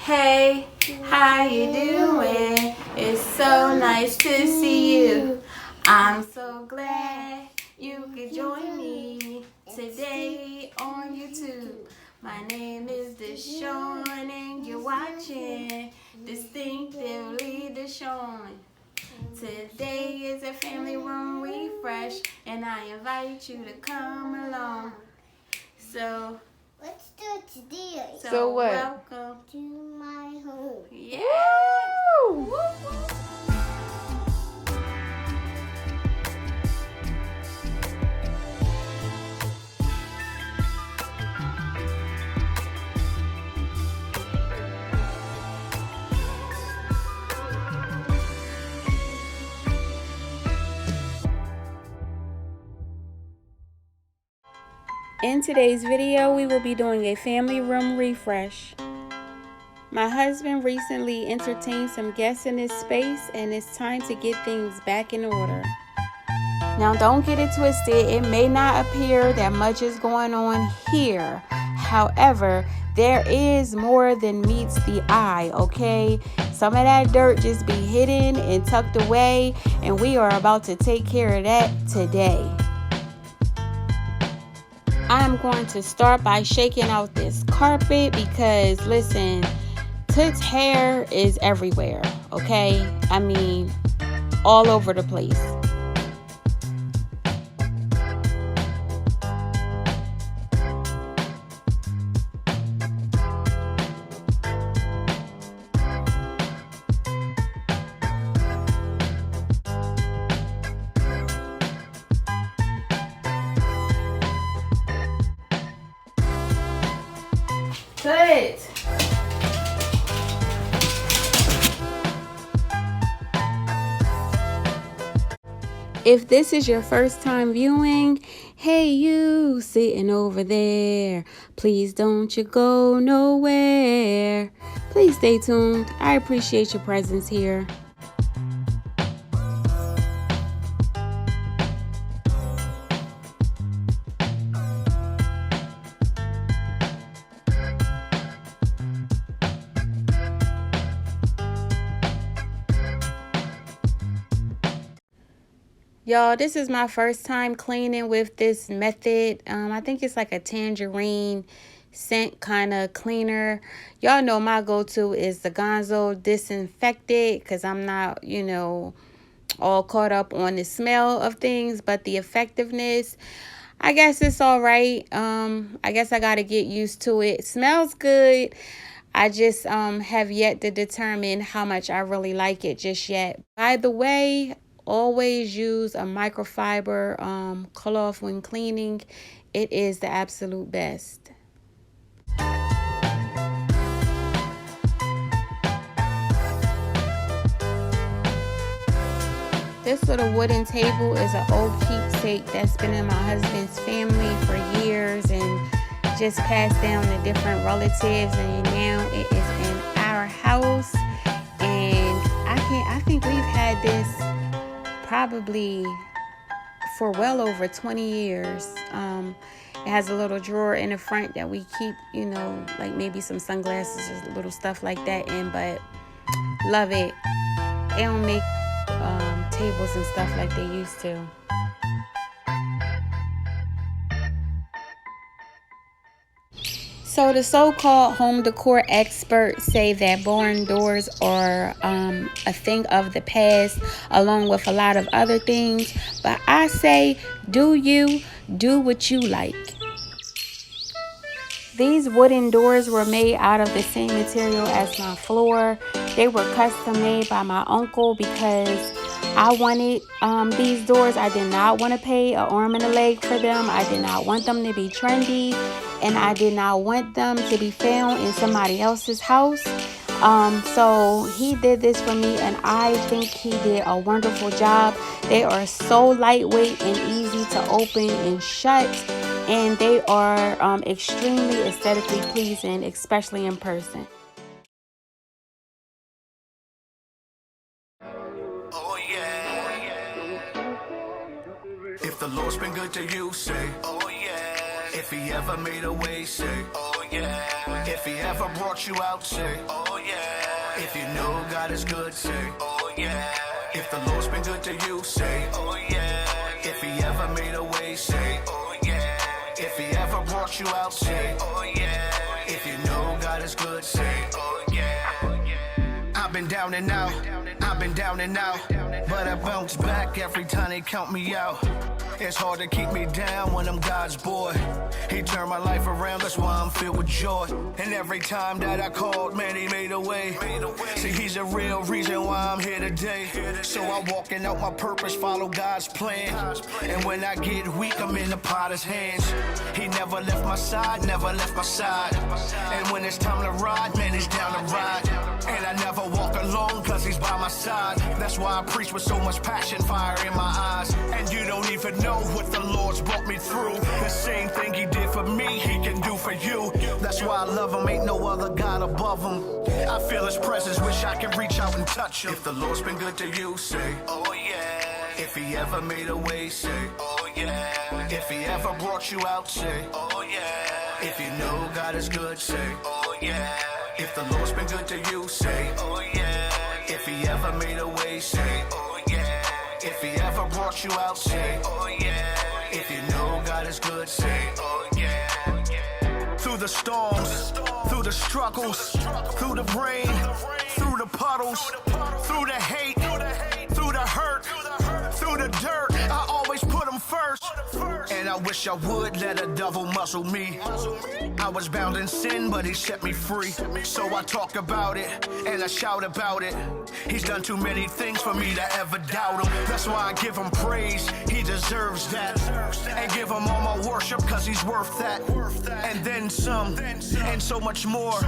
Hey, how you doing? It's so nice to see you. I'm so glad you could join me today on YouTube. My name is Deshawn and you're watching Distinctively Deshawn. Today is a family room refresh and I invite you to come along. So let's do it today. So what? Welcome to my home. Yeah! Woo! In today's video, we will be doing a family room refresh. My husband recently entertained some guests in this space and it's time to get things back in order. Now don't get it twisted, it may not appear that much is going on here. However, there is more than meets the eye, okay? Some of that dirt just be hidden and tucked away and we are about to take care of that today. I'm going to start by shaking out this carpet because, listen, Toot's hair is everywhere, okay? I mean, all over the place. Good. If this is your first time viewing, hey you sitting over there, please don't you go nowhere. Please stay tuned. I appreciate your presence here. Y'all, this is my first time cleaning with this method. I think it's like a tangerine scent kind of cleaner. Y'all know my go-to is the Gonzo Disinfected because I'm not, all caught up on the smell of things, but the effectiveness, I guess it's all right. I guess I got to get used to it. It smells good. I just have yet to determine how much I really like it just yet. By the way, always use a microfiber cloth when cleaning. It is the absolute best. This little wooden table is an old keepsake that's been in my husband's family for years and just passed down to different relatives, and now it is in our house. And I think we've had this probably for well over 20 years. It has a little drawer in the front that we keep, like maybe some sunglasses or little stuff like that in, but love it. They don't make tables and stuff like they used to. So the so-called home decor experts say that barn doors are a thing of the past, along with a lot of other things. But I say, do what you like. These wooden doors were made out of the same material as my floor. They were custom made by my uncle because I wanted these doors. I did not want to pay an arm and a leg for them. I did not want them to be trendy. And I did not want them to be found in somebody else's house. So he did this for me and I think he did a wonderful job. They are so lightweight and easy to open and shut. And they are extremely aesthetically pleasing, especially in person. Oh yeah. If the Lord's been good to you, say, oh yeah. If he ever made a way, say, oh yeah. If he ever brought you out, say, oh yeah. If you know God is good, say, oh yeah. If the Lord's been good to you, say, oh yeah. If he ever made a way, say, oh yeah. If he ever brought you out, say, oh yeah. If you know God is good, say, oh yeah. I've been down and out, I've been down and out, but I bounce back every time they count me out. It's hard to keep me down when I'm God's boy. He turned my life around, that's why I'm filled with joy. And every time that I called, man, he made a way. See, he's a real reason why I'm here today. So I'm walking out my purpose, follow God's plan. And when I get weak, I'm in the potter's hands. He never left my side, never left my side. And when it's time to ride, man, he's down to ride. And I never walk alone, cause he's by my side. That's why I preach with so much passion, fire in my eyes. And you don't even know what the Lord's brought me through. The same thing he did for me, he can do for you. That's why I love him, ain't no other God above him. I feel his presence, wish I could reach out and touch him. If the Lord's been good to you, say, oh yeah. If he ever made a way, say, oh yeah. If he ever brought you out, say, oh yeah. If you know God is good, say, oh yeah. If the Lord's been good to you, say, oh yeah. If he ever made a way, say, oh yeah. If he ever brought you out, say, oh yeah. If you know God is good, say, oh yeah. Through the storms, through the struggles, through the rain, through the puddles, through the hate, through the hurt, through the dirt, I always put him first. And I wish I would let a devil muzzle me. I was bound in sin, but he set me free. So I talk about it, and I shout about it. He's done too many things for me to ever doubt him. That's why I give him praise, he deserves that. And give him all my worship, cause he's worth that. And then some, and so much more.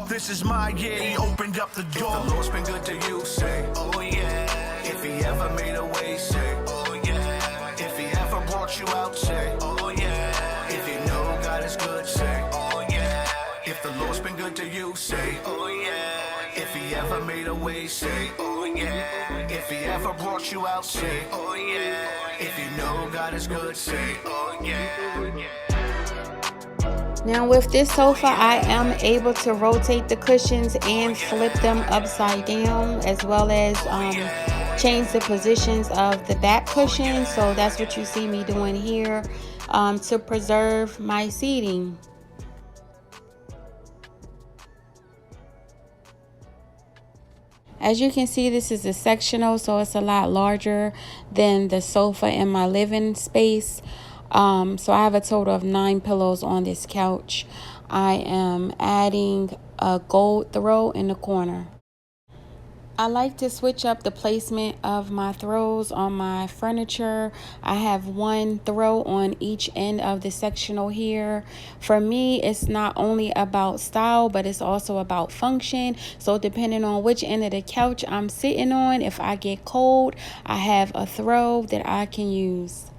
This is my year, he opened up the door. If the Lord's been good to you, say, oh yeah. If he ever made a way, say, oh yeah. If he ever brought you out, say, oh yeah. If you know God is good, say, oh yeah. If the Lord's been good to you, say, oh yeah. If he ever made a way, say, oh yeah. If he ever brought you out, say, oh yeah. If you know God is good, say, oh yeah. Now with this sofa, I am able to rotate the cushions and flip them upside down, as well as change the positions of the back cushion. So that's what you see me doing here to preserve my seating. As you can see, this is a sectional, so it's a lot larger than the sofa in my living space. So I have a total of 9 pillows on this couch. I am adding a gold throw in the corner. I like to switch up the placement of my throws on my furniture. I have one throw on each end of the sectional here. For me, it's not only about style, but it's also about function. So depending on which end of the couch I'm sitting on, if I get cold, I have a throw that I can use.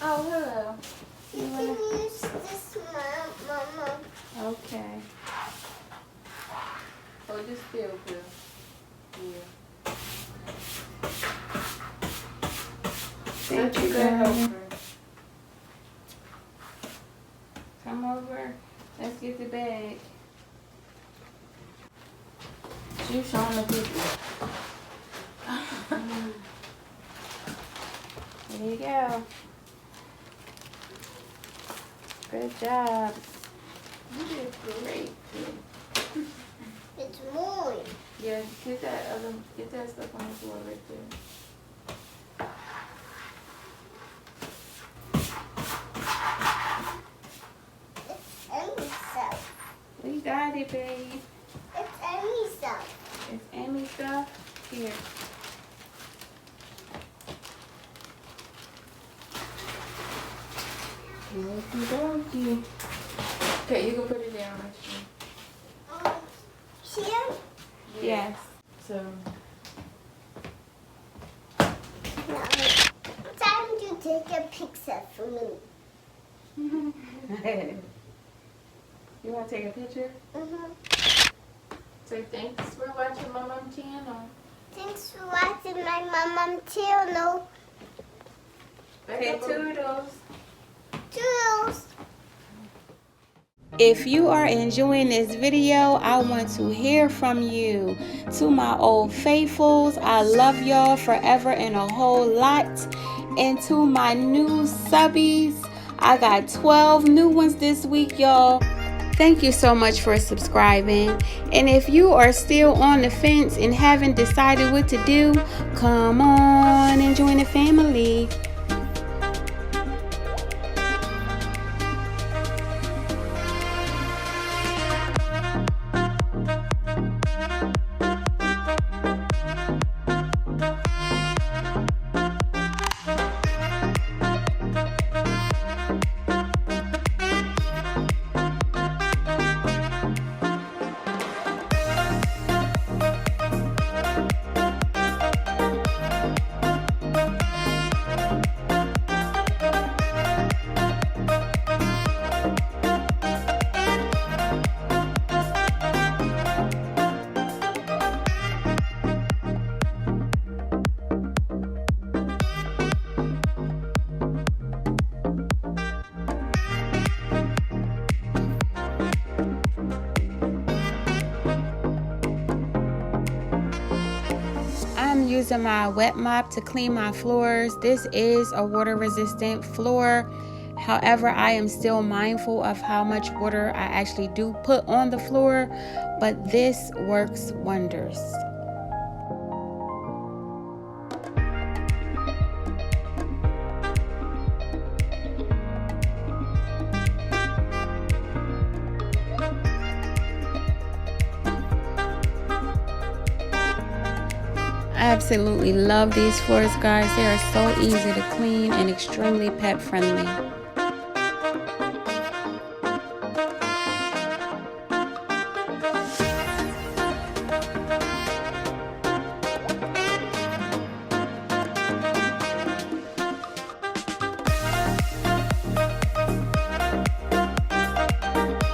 Oh, hello. You can use this, Mama. Okay. Oh, just feel good. Yeah. Thank you, girl. Come over. Let's get the bag. You showing the people. There you go. Good job. You did great. It's mine. Yeah, get that stuff on the floor right there. It's Emmy's stuff. We got it, babe. It's Emmy's stuff. It's Emmy's stuff. Here. Okie dokie. Okay, you can put it down. Yes. So. Now, time to take a picture for me. You want to take a picture? Say thanks for watching my mom channel. Thanks for watching my mom channel. Say toodles. Toodles. If you are enjoying this video, I want to hear from you. To my old faithfuls, I love y'all forever and a whole lot. And to my new subbies, I got 12 new ones this week, y'all. Thank you so much for subscribing. And if you are still on the fence and haven't decided what to do, come on and join the family. I'm using my wet mop to clean my floors. This is a water resistant floor. However, I am still mindful of how much water I actually do put on the floor, but this works wonders. I absolutely love these floors, guys. They are so easy to clean and extremely pet friendly.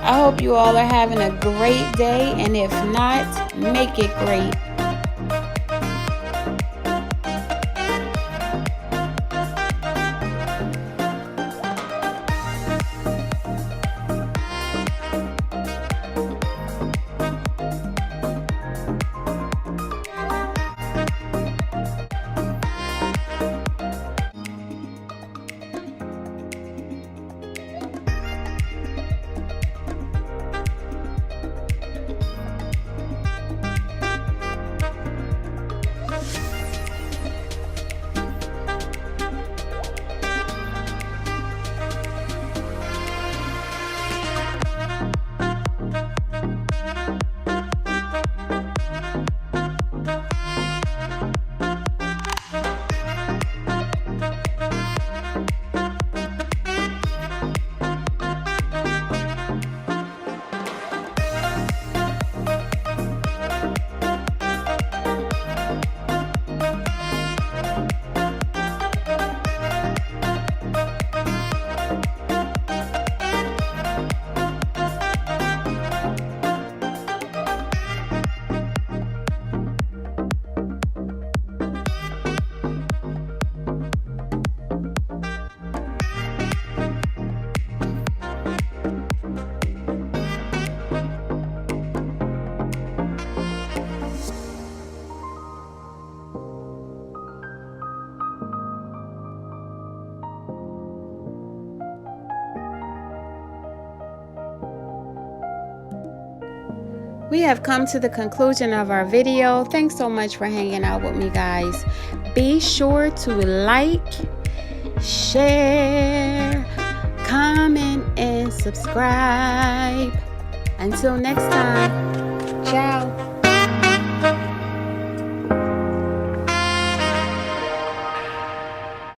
I hope you all are having a great day, and if not, make it great. We have come to the conclusion of our video. Thanks so much for hanging out with me, guys. Be sure to like, share, comment, and subscribe. Until next time, ciao.